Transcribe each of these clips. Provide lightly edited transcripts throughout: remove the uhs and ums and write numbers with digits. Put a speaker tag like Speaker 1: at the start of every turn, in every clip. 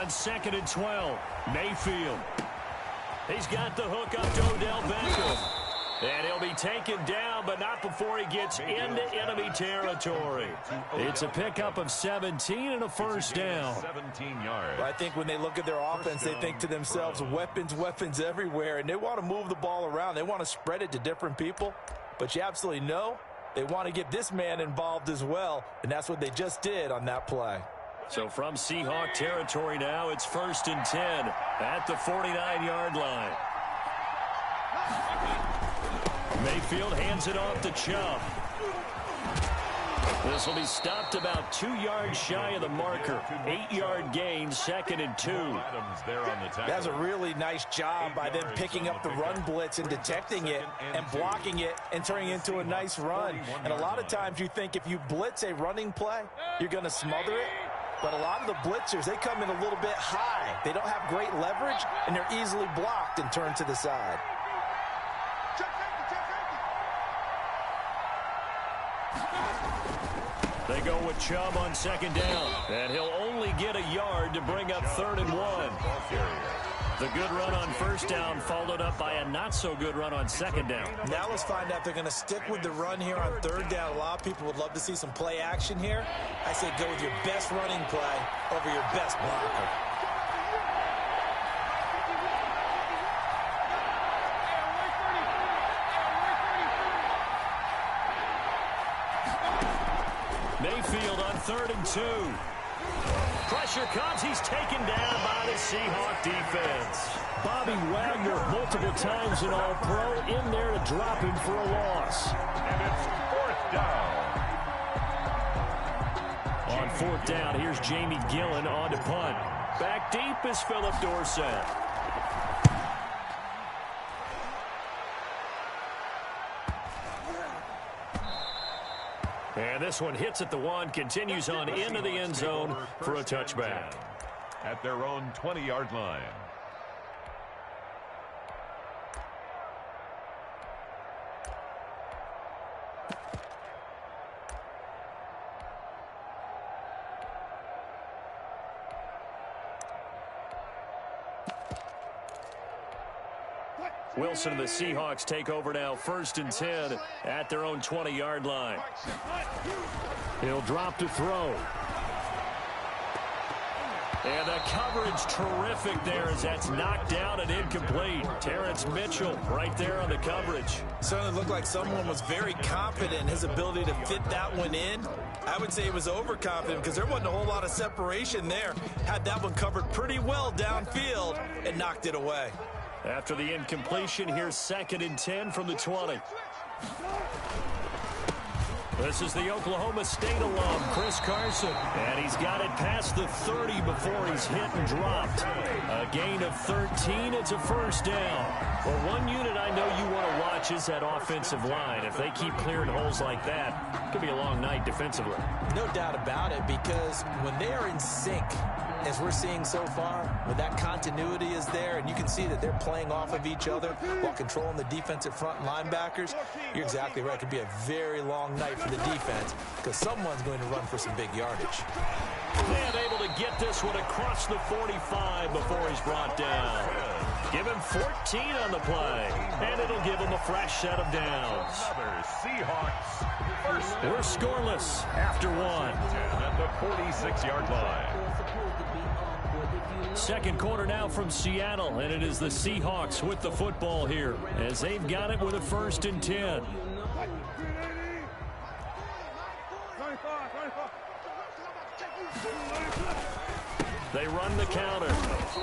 Speaker 1: 2nd and 12. Mayfield. He's got the hook up to Odell Beckham. And he'll be taken down, but not before he gets into enemy territory. It's a pickup of 17 and a first down.
Speaker 2: 17 yards.
Speaker 3: Well, I think when they look at their offense, they think to themselves, weapons, weapons everywhere, and they want to move the ball around. They want to spread it to different people, but you absolutely know they want to get this man involved as well, and that's what they just did on that play.
Speaker 1: So from Seahawk territory now, it's 1st and 10 at the 49-yard line. Mayfield hands it off to Chubb. This will be stopped about 2 yards shy of the marker. 8-yard gain, 2nd and 2.
Speaker 3: That's a really nice job by them picking up the run blitz and detecting it and blocking it and turning it into a nice run. And a lot of times you think if you blitz a running play, you're going to smother it. But a lot of the blitzers, they come in a little bit high. They don't have great leverage, and they're easily blocked and turned to the side.
Speaker 1: They go with Chubb on 2nd down, and he'll only get a yard to bring up 3rd and 1. The good run on 1st down followed up by a not-so-good run on 2nd down.
Speaker 3: Now let's find out if they're going to stick with the run here on 3rd down. A lot of people would love to see some play action here. I say go with your best running play over your best blocker.
Speaker 1: Mayfield on 3rd and 2. Pressure comes. He's taken down by the Seahawk defense. Bobby Wagner, multiple times an All-Pro, in there to drop him for a loss.
Speaker 2: And it's 4th down.
Speaker 1: On 4th down, here's Jamie Gillen on to punt. Back deep is Philip Dorsett. And this one hits at the 1, continues on into the end zone for a touchback.
Speaker 2: At their own 20-yard line.
Speaker 1: Wilson and the Seahawks take over now, 1st and 10 at their own 20-yard line. He'll drop to throw. And the coverage terrific there as that's knocked down and incomplete. Terrence Mitchell right there on the coverage.
Speaker 3: Certainly looked like someone was very confident in his ability to fit that one in. I would say he was overconfident because there wasn't a whole lot of separation there. Had that one covered pretty well downfield and knocked it away.
Speaker 1: After the incompletion, here's 2nd and 10 from the 20. This is the Oklahoma State alum, Chris Carson. And he's got it past the 30 before he's hit and dropped. A gain of 13. It's a 1st down. Well, one unit I know you want to watch is that offensive line. If they keep clearing holes like that, it could be a long night defensively.
Speaker 3: No doubt about it, because when they are in sync, as we're seeing so far, when that continuity is there and you can see that they're playing off of each other while controlling the defensive front linebackers, you're exactly right. It could be a very long night for the defense because someone's going to run for some big yardage.
Speaker 1: And able to get this one across the 45 before he's brought down. Give him 14 on the play, and it'll give him a fresh set of downs.
Speaker 2: Another Seahawks.
Speaker 1: We're scoreless after 1.
Speaker 2: At the 46-yard line.
Speaker 1: 2nd quarter now from Seattle, and it is the Seahawks with the football here as they've got it with a 1st and 10. They run the counter.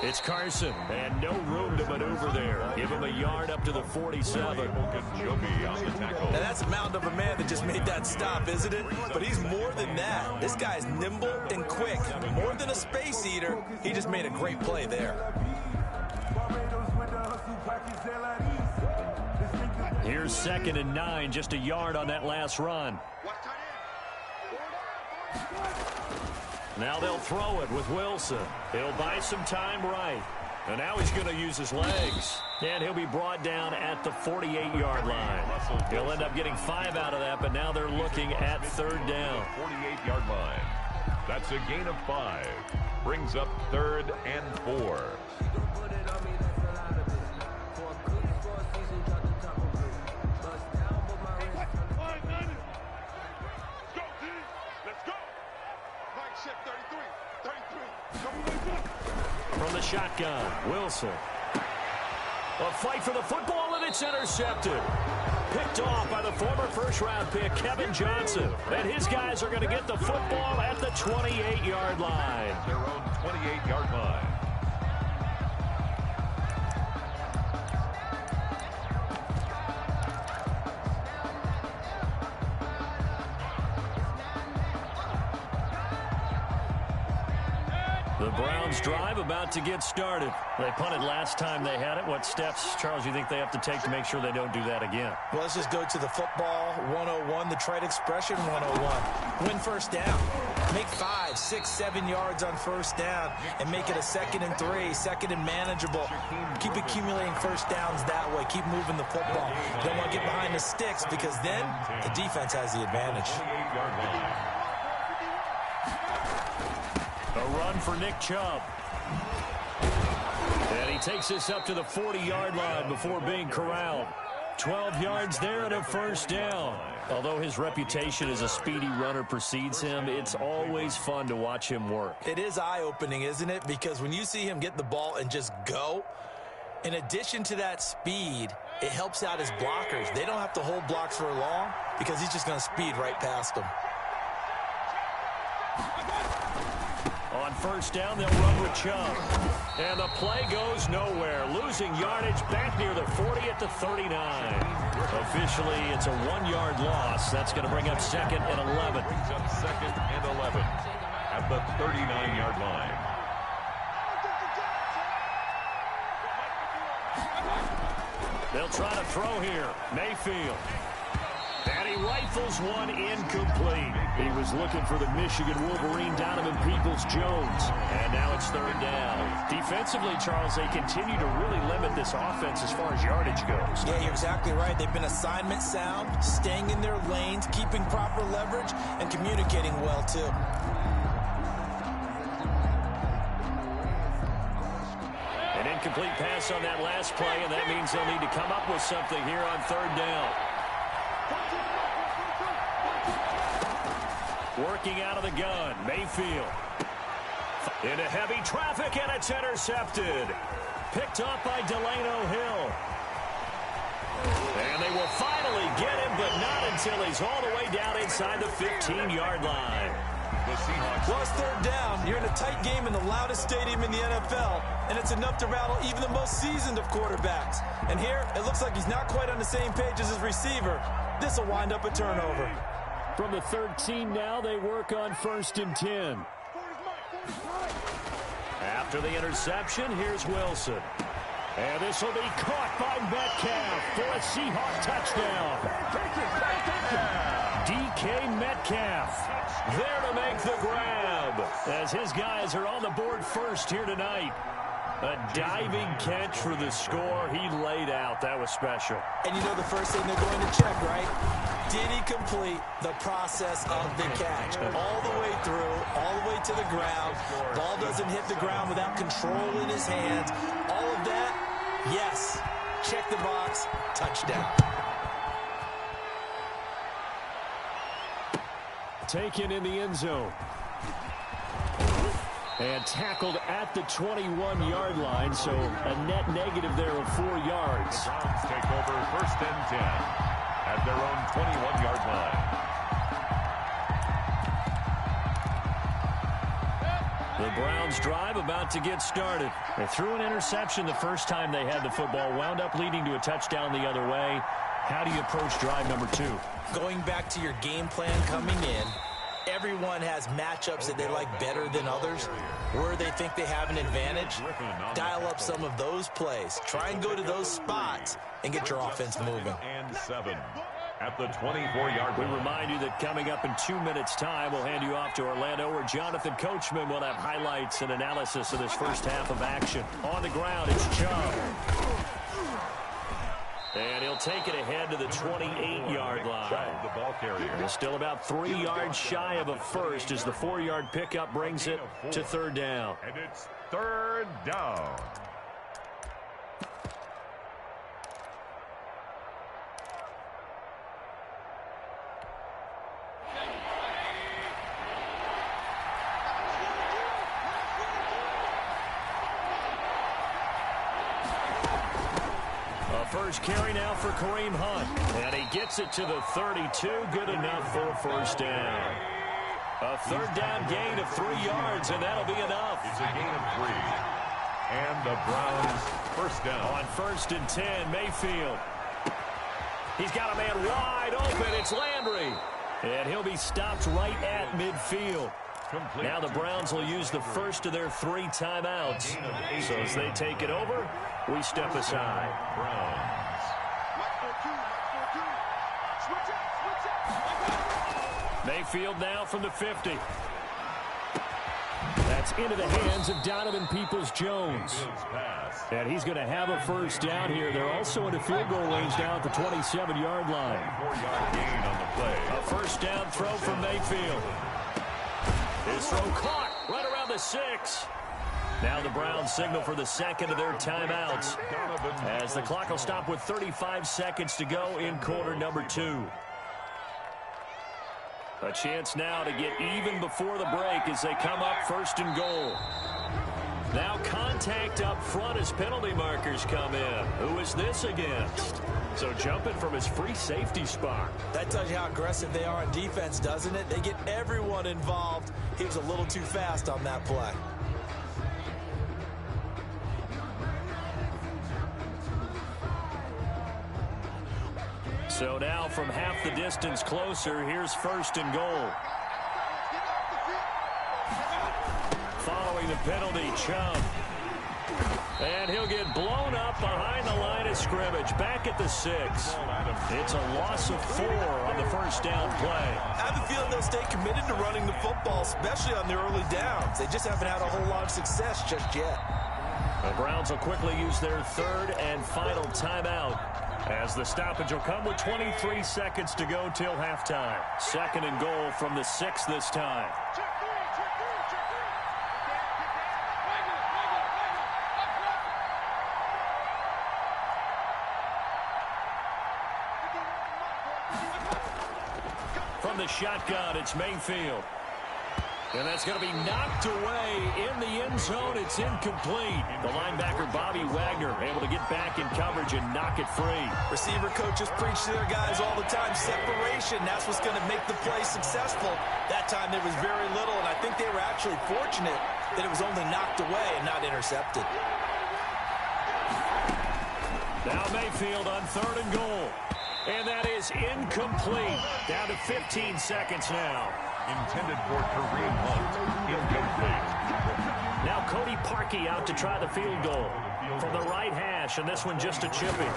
Speaker 1: It's Carson, and no room to maneuver there. Give him a yard up to the 47.
Speaker 3: Now that's a mountain of a man that just made that stop, isn't it? But he's more than that. This guy's nimble and quick. More than a space eater, he just made a great play there.
Speaker 1: Here's 2nd and 9, just a yard on that last run. Now they'll throw it with Wilson. He'll buy some time right. And now he's going to use his legs. And he'll be brought down at the 48-yard line. He'll end up getting 5 out of that, but now they're looking at 3rd down.
Speaker 2: 48-yard line. That's a gain of 5. Brings up 3rd and 4.
Speaker 1: From the shotgun, Wilson. A fight for the football, and it's intercepted. Picked off by the former first-round pick, Kevin Johnson. And his guys are going to get the football at the 28-yard line.
Speaker 2: Their own 28-yard line.
Speaker 1: The Browns drive about to get started. They punted last time they had it. What steps, Charles, you think they have to take to make sure they don't do that again?
Speaker 3: Well, let's just go to the football 101, the trade expression 101. Win first down. Make 5, 6, 7 yards on first down and make it a 2nd and 3, 2nd and manageable. Keep accumulating first downs that way. Keep moving the football. You don't want to get behind the sticks because then the defense has the advantage.
Speaker 1: A run for Nick Chubb. And he takes this up to the 40-yard line before being corralled. 12 yards there and a first down. Although his reputation as a speedy runner precedes him, it's always fun to watch him work.
Speaker 3: It is eye-opening, isn't it? Because when you see him get the ball and just go, in addition to that speed, it helps out his blockers. They don't have to hold blocks for long because he's just going to speed right past them.
Speaker 1: On first down, they'll run with Chubb. And the play goes nowhere. Losing yardage back near the 40 at the 39. Officially, it's a 1-yard loss. That's going to bring up 2nd and 11.
Speaker 2: Brings up 2nd and 11 at the 39-yard line.
Speaker 1: They'll try to throw here. Mayfield. And he rifles one incomplete. He was looking for the Michigan Wolverine, Donovan Peoples-Jones. And now it's 3rd down. Defensively, Charles, they continue to really limit this offense as far as yardage goes.
Speaker 3: Yeah, you're exactly right. They've been assignment sound, staying in their lanes, keeping proper leverage, and communicating well, too.
Speaker 1: An incomplete pass on that last play, and that means they'll need to come up with something here on 3rd down. Working out of the gun, Mayfield. Into heavy traffic, and it's intercepted. Picked off by Delano Hill. And they will finally get him, but not until he's all the way down inside the 15-yard line.
Speaker 3: Well, it's 3rd down. You're in a tight game in the loudest stadium in the NFL, and it's enough to rattle even the most seasoned of quarterbacks. And here, it looks like he's not quite on the same page as his receiver. This will wind up a turnover.
Speaker 1: From the 13 now, they work on 1st and 10. After the interception, here's Wilson. And this will be caught by Metcalf for a Seahawk touchdown. DK Metcalf there to make the grab as his guys are on the board first here tonight. A diving catch for the score. He laid out. That was special.
Speaker 3: And you know the first thing they're going to check, right? Did he complete the process of the catch? All the way through, all the way to the ground. Ball doesn't hit the ground without control in his hands. All of that, yes. Check the box, touchdown.
Speaker 1: Taken in the end zone. And tackled at the 21-yard line, so a net negative there of 4 yards.
Speaker 2: The Browns take over 1st and 10 at their own 21-yard line.
Speaker 1: The Browns drive about to get started. They threw an interception the first time they had the football, wound up leading to a touchdown the other way. How do you approach drive number 2?
Speaker 3: Going back to your game plan coming in, everyone has matchups that they like better than others, where they think they have an advantage. Dial up some of those plays. Try and go to those spots and get your offense moving.
Speaker 2: And 7 at the 24-yard line.
Speaker 1: We remind you that coming up in 2 minutes' time, we'll hand you off to Orlando, where Jonathan Coachman will have highlights and analysis of this first half of action. On the ground, it's Chubb. And he'll take it ahead to the 28-yard line.
Speaker 2: The ball carrier.
Speaker 1: He's still about 3 yards shy of a first as the 4-yard pickup brings it to third down.
Speaker 2: And it's third down.
Speaker 1: First carry now for Kareem Hunt. And he gets it to the 32. Good enough for a first down. A third down gain of 3 yards, and that'll be enough.
Speaker 2: It's a gain of 3. And the Browns first down.
Speaker 1: On 1st and 10, Mayfield. He's got a man wide open. It's Landry. And he'll be stopped right at midfield. Now the Browns will use the first of their 3 timeouts. So as they take it over, we step aside. Mayfield now from the 50. That's into the hands of Donovan Peoples-Jones. And he's going to have a first down here. They're also into field goal range now at the 27-yard line.
Speaker 2: 4-yard gain on the play.
Speaker 1: A first down throw from Mayfield. His throw caught right around the 6. Now the Browns signal for the second of their timeouts as the clock will stop with 35 seconds to go in quarter number 2. A chance now to get even before the break as they come up 1st and goal. Now contact up front as penalty markers come in. Who is this against? So jumping from his free safety spot.
Speaker 3: That tells you how aggressive they are on defense, doesn't it? They get everyone involved. He was a little too fast on that play.
Speaker 1: So now from half the distance closer, here's 1st and goal. Following the penalty, Chubb. And he'll get blown up behind the line of scrimmage, back at the 6. It's a loss of 4 on the first down play.
Speaker 3: I have a feeling they'll stay committed to running the football, especially on the early downs. They just haven't had a whole lot of success just yet.
Speaker 1: The Browns will quickly use their 3rd and final timeout as the stoppage will come with 23 seconds to go till halftime. 2nd and goal from the 6 this time. From the shotgun, it's Mayfield. And that's going to be knocked away in the end zone. It's incomplete. The linebacker, Bobby Wagner, able to get back in coverage and knock it free.
Speaker 3: Receiver coaches preach to their guys all the time. Separation, that's what's going to make the play successful. That time there was very little, and I think they were actually fortunate that it was only knocked away and not intercepted.
Speaker 1: Now Mayfield on 3rd and goal. And that is incomplete. Down to 15 seconds now.
Speaker 2: Intended for Kareem Hunt. Incomplete.
Speaker 1: Now Cody Parkey out to try the field goal from the right hash, and this one just a chipping.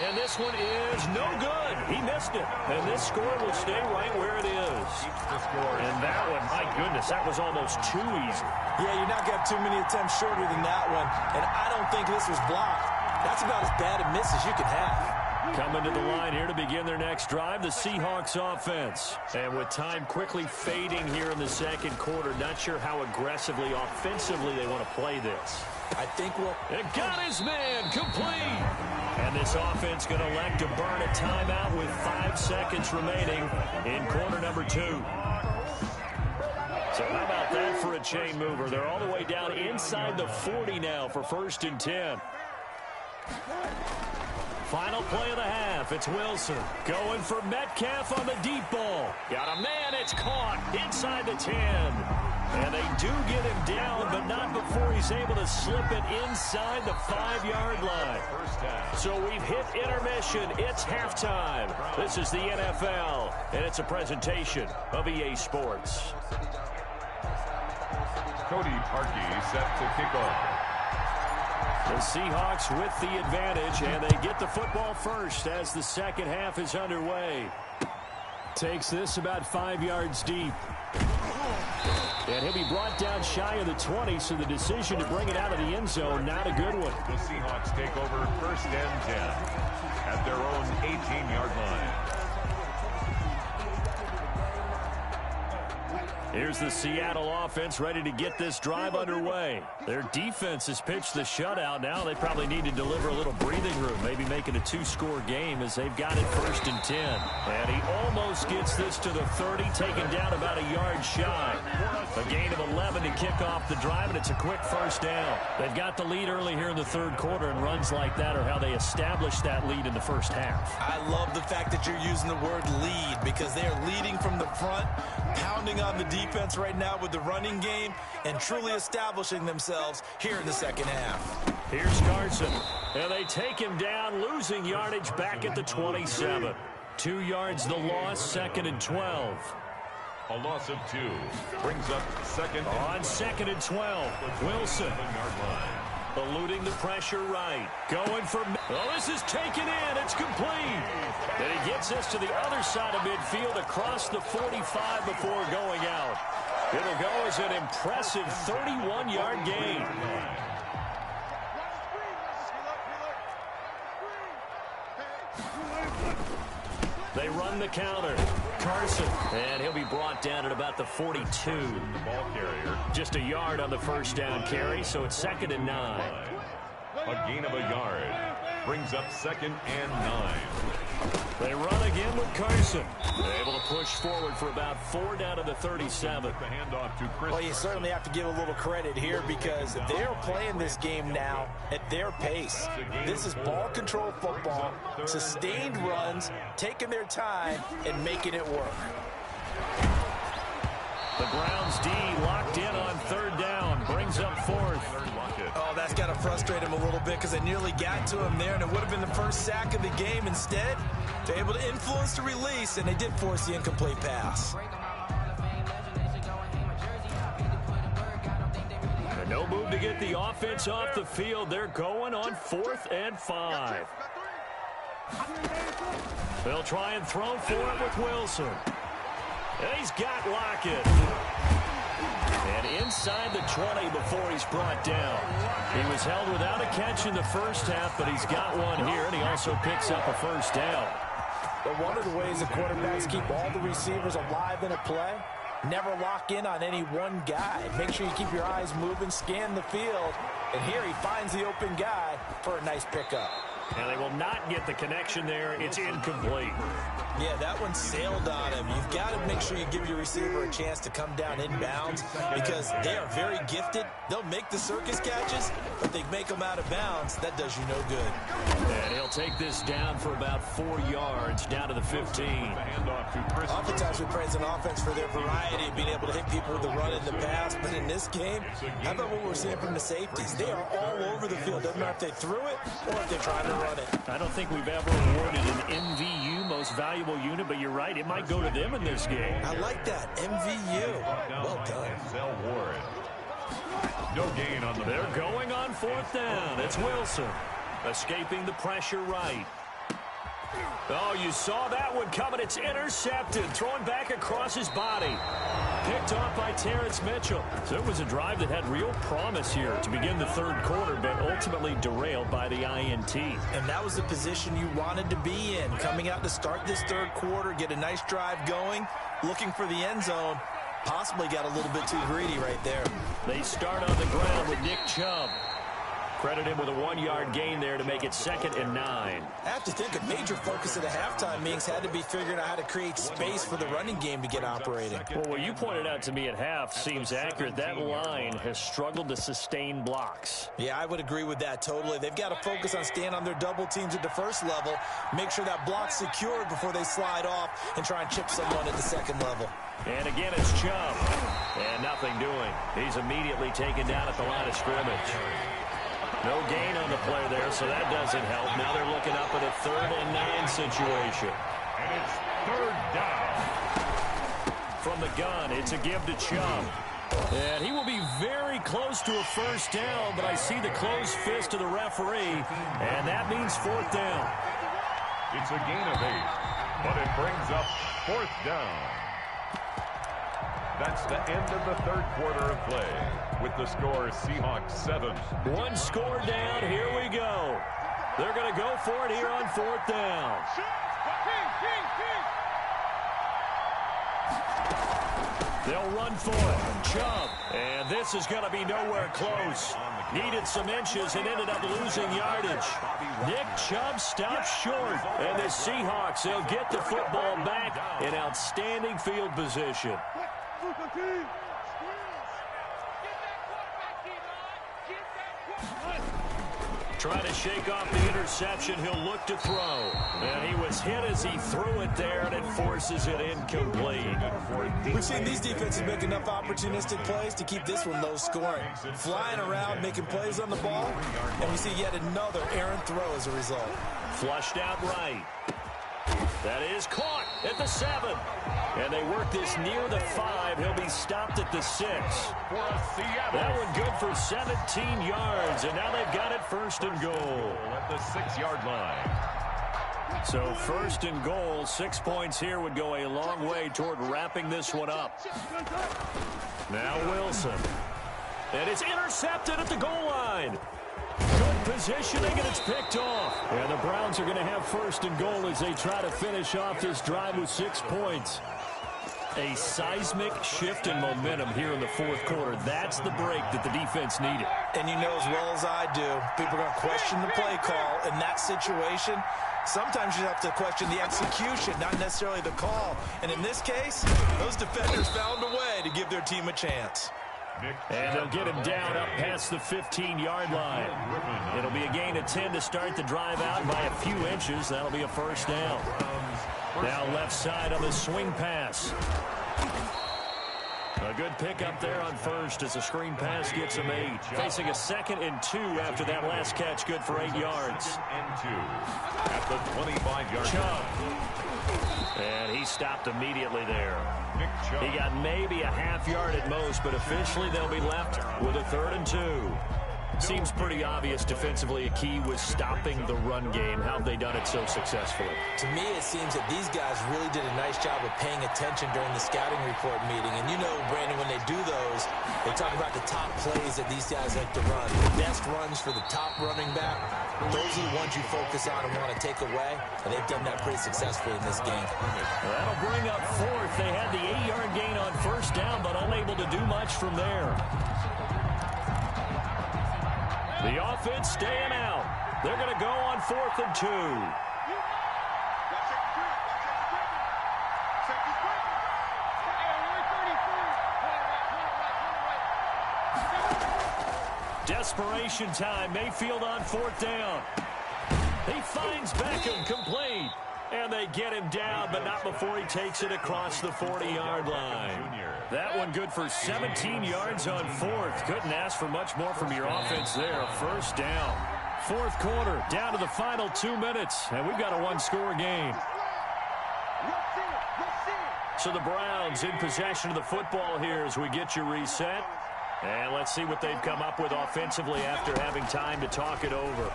Speaker 1: And this one is no good. He missed it. And this score will stay right where it is. And that one, my goodness, that was almost too easy.
Speaker 3: Yeah, you're not going to have too many attempts shorter than that one. And I don't think this was blocked. That's about as bad a miss as you can have.
Speaker 1: Coming to the line here to begin their next drive, the Seahawks offense. And with time quickly fading here in the second quarter, not sure how aggressively, offensively they want to play this.
Speaker 3: I think we'll...
Speaker 1: It got his man, complete. And this offense going to elect to burn a timeout with 5 seconds remaining in quarter number 2. So how about that for a chain mover? They're all the way down inside the 40 now for 1st and 10. Final play of the half. It's Wilson going for Metcalf on the deep ball. Got a man. It's caught inside the 10. And they do get him down, but not before he's able to slip it inside the 5-yard line. So we've hit intermission. It's halftime. This is the NFL, and it's a presentation of EA Sports.
Speaker 2: Cody Parkey set to kick off.
Speaker 1: The Seahawks with the advantage, and they get the football first as the second half is underway. Takes this about 5 yards deep. And he'll be brought down shy of the 20, so the decision to bring it out of the end zone, not a good one.
Speaker 2: The Seahawks take over first and 10 at their own 18-yard line.
Speaker 1: Here's the Seattle offense ready to get this drive underway. Their defense has pitched the shutout. Now they probably need to deliver a little breathing room, maybe make it a two-score game as they've got it first and 10. And he almost gets this to the 30, taken down about a yard shy. A gain of 11 to kick off the drive, and it's a quick first down. They've got the lead early here in the third quarter, and runs like that are how they establish that lead in the first half.
Speaker 3: I love the fact that you're using the word lead because they are leading from the front, pounding on the defense right now with the running game, and truly establishing themselves here in the second half.
Speaker 1: Here's Carson, and they take him down, losing yardage back at the 27. 2 yards the loss, second and 12.
Speaker 2: A loss of 2 brings up second.
Speaker 1: On second and 12, Wilson. Eluding the pressure right. Going for... Oh, this is taken in. It's complete. And he gets this to the other side of midfield across the 45 before going out. It'll go as an impressive 31-yard gain. They run the counter. Carson. And he'll be brought down at about the 42.
Speaker 2: The ball carrier.
Speaker 1: Just a yard on the first down carry, so it's second and 9.
Speaker 2: A gain of a yard brings up second and 9.
Speaker 1: They run again with Carson. They're able to push forward for about 4 down to the 37.
Speaker 2: The handoff to Chris.
Speaker 3: Well, you certainly have to give a little credit here because they're playing this game now at their pace. This is ball control football, sustained runs, taking their time, and making it work.
Speaker 1: The Browns D locked in on third down, brings up fourth.
Speaker 3: Oh, that's got to frustrate him a little bit because they nearly got to him there, and it would have been the first sack of the game. Instead, they're able to influence the release, and they did force the incomplete pass.
Speaker 1: And no move to get the offense off the field. They're going on 4th and 5. They'll try and throw for it with Wilson. And he's got Lockett. And inside the 20 before he's brought down. He was held without a catch in the first half, but he's got one here, and he also picks up a first down.
Speaker 3: But one of the ways the quarterbacks keep all the receivers alive in a play, never lock in on any one guy. Make sure you keep your eyes moving, scan the field, and here he finds the open guy for a nice pickup.
Speaker 1: And they will not get the connection there. It's incomplete.
Speaker 3: Yeah, that one sailed on him. You've got to make sure you give your receiver a chance to come down inbounds because they are very gifted. They'll make the circus catches, but they make them out of bounds. That does you no good.
Speaker 1: And he'll take this down for about 4 yards, down to the 15.
Speaker 3: Oftentimes we praise an offense for their variety of being able to hit people with the run in the pass, but in this game, how about what we're seeing from the safeties? They are all over the field. Doesn't matter if they threw it or if they're trying to run it.
Speaker 1: I don't think we've ever awarded an MVU, most valuable unit, but you're right, it might go to them in this game.
Speaker 3: I like that, MVU. Well done.
Speaker 2: No gain on the...
Speaker 1: They're going on 4th down. It's Wilson escaping the pressure right. Oh, you saw that one coming. It's intercepted. Throwing back across his body. Picked off by Terrence Mitchell. So it was a drive that had real promise here to begin the third quarter, but ultimately derailed by the INT.
Speaker 3: And that was the position you wanted to be in. Coming out to start this third quarter, get a nice drive going, looking for the end zone. Possibly got a little bit too greedy right there.
Speaker 1: They start on the ground with Nick Chubb. Credit him with a 1-yard gain there to make it 2nd and 9.
Speaker 3: I have to think a major focus of the halftime meetings had to be figuring out how to create space for the running game to get operating.
Speaker 1: Well, what you pointed out to me at half seems accurate. That line has struggled to sustain blocks.
Speaker 3: Yeah, I would agree with that totally. They've got to focus on staying on their double teams at the first level, make sure that block's secured before they slide off and try and chip someone at the second level.
Speaker 1: And again, it's Chubb. And nothing doing. He's immediately taken down at the line of scrimmage. No gain on the play there, so that doesn't help. Now they're looking up at a 3rd and 9 situation.
Speaker 2: And it's 3rd down.
Speaker 1: From the gun, it's a give to Chubb. And he will be very close to a first down, but I see the closed fist of the referee, and that means 4th down.
Speaker 2: It's a gain of 8, but it brings up 4th down. That's the end of the third quarter of play. With the score, Seahawks 7.
Speaker 1: One score down. Here we go. They're going to go for it here on fourth down. They'll run for it. Chubb. And this is going to be nowhere close. Needed some inches and ended up losing yardage. Nick Chubb stopped short. And the Seahawks, they'll get the football back in outstanding field position. Trying to shake off the interception. He'll look to throw. And he was hit as he threw it there, and it forces it incomplete.
Speaker 3: We've seen these defenses make enough opportunistic plays to keep this one low scoring. Flying around, making plays on the ball, and we see yet another errant throw as a result.
Speaker 1: Flushed out right. That is caught at the 7. And they work this near the 5. He'll be stopped at the 6. That one good for 17 yards. And now they've got it first and goal.
Speaker 2: At the 6-yard line.
Speaker 1: So first and goal, 6 points here would go a long way toward wrapping this one up. Now Wilson. And it's intercepted at the goal line. Good positioning, and it's picked off. And the Browns are going to have first and goal as they try to finish off this drive with 6 points. A seismic shift in momentum here in the fourth quarter. That's the break that the defense needed.
Speaker 3: And you know as well as I do, people are going to question the play call in that situation. Sometimes you have to question the execution, not necessarily the call. And in this case, those defenders found a way to give their team a chance.
Speaker 1: And they'll get him down up past the 15-yard line. It'll be a gain of 10 to start the drive out by a few inches. That'll be a first down. Now left side on the swing pass. A good pickup there on first as the screen pass gets him 8. Facing a 2nd and 2 after that last catch, good for 8 yards.
Speaker 2: And 2 at the 25-yard
Speaker 1: Chubb. And he stopped immediately there. He got maybe a half yard at most, but officially they'll be left with a 3rd and 2. Seems pretty obvious defensively a key was stopping the run game. How have they done it so successfully?
Speaker 3: To me, it seems that these guys really did a nice job of paying attention during the scouting report meeting. And you know, Brandon, when they do those, they talk about the top plays that these guys like to run. The best runs for the top running back, those are the ones you focus on and want to take away. And they've done that pretty successfully in this game.
Speaker 1: That'll bring up 4th. They had the 8-yard gain on first down, but unable to do much from there. The offense staying out. They're going to go on 4th and 2. Desperation time. Mayfield on 4th down. He finds Beckham complete. And they get him down, but not before he takes it across the 40-yard line. That one good for 17 yards on 4th. Couldn't ask for much more from your offense there. First down. Fourth quarter, down to the final 2 minutes. And we've got a one-score game. So the Browns in possession of the football here as we get you reset. And let's see what they've come up with offensively after having time to talk it over.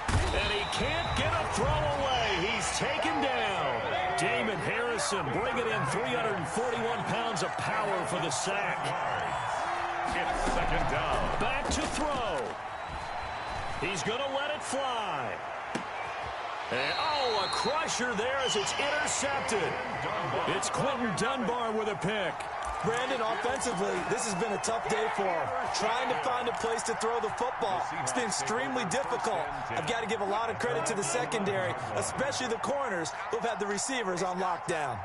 Speaker 1: And he can't get a throw away. He's taken down. Damon Harrison bringing in 341 pounds of power for the sack.
Speaker 2: It's 2nd down.
Speaker 1: Back to throw. He's going to let it fly. And, oh, a crusher there as it's intercepted. It's Quentin Dunbar with a pick.
Speaker 3: Brandon, offensively, this has been a tough day for him. Trying to find a place to throw the football. It's been extremely difficult. I've got to give a lot of credit to the secondary, especially the corners who've had the receivers on lockdown.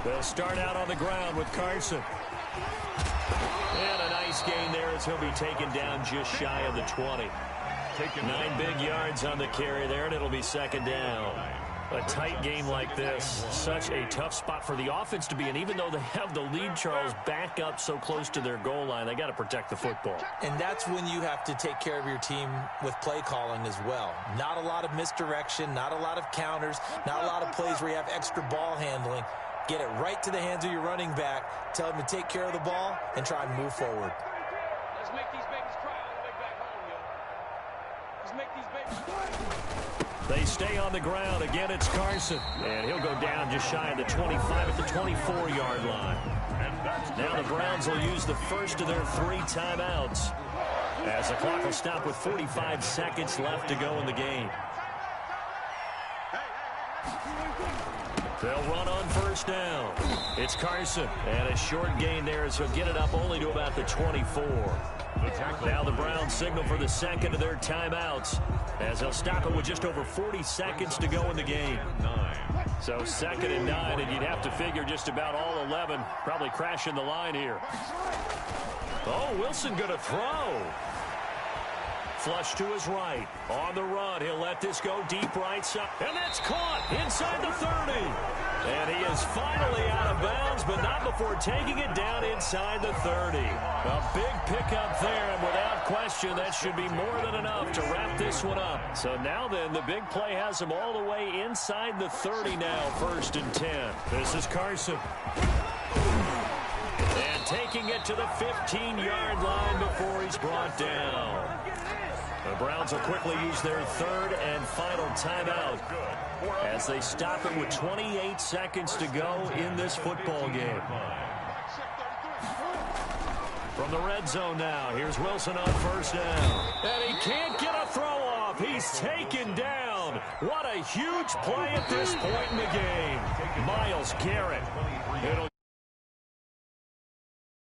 Speaker 1: They'll start out on the ground with Carson. And a nice gain there as he'll be taken down just shy of the 20. 9 big yards on the carry there, and it'll be 2nd down. A tight game like this, such a tough spot for the offense to be in. Even though they have the lead, Charles, back up so close to their goal line, they got to protect the football.
Speaker 3: And that's when you have to take care of your team with play calling as well. Not a lot of misdirection, not a lot of counters, not a lot of plays where you have extra ball handling. Get it right to the hands of your running back, tell him to take care of the ball, and try and move forward.
Speaker 4: Let's make these babies cry all the way back home, yo.
Speaker 1: They stay on the ground. Again, it's Carson. And he'll go down just shy of the 25 at the 24-yard line. Now the Browns will use the first of their 3 timeouts, as the clock will stop with 45 seconds left to go in the game. They'll run on first down. It's Carson. And a short gain there as he'll get it up only to about the 24. Now the Browns signal for the second of their timeouts, as they'll stop it with just over 40 seconds to go in the game. So 2nd and 9, and you'd have to figure just about all 11 probably crashing the line here. Oh, Wilson going to throw. Flush to his right. On the run, he'll let this go deep right side. And that's caught inside the 30. And he is finally out of bounds, but not before taking it down inside the 30. A big pickup there, and without question, that should be more than enough to wrap this one up. So now then, the big play has him all the way inside the 30 now, 1st and 10. This is Carson. And taking it to the 15-yard line before he's brought down. The Browns will quickly use their 3rd and final timeout as they stop it with 28 seconds to go in this football game. From the red zone now, here's Wilson on first down. And he can't get a throw off. He's taken down. What a huge play at this point in the game. Myles Garrett.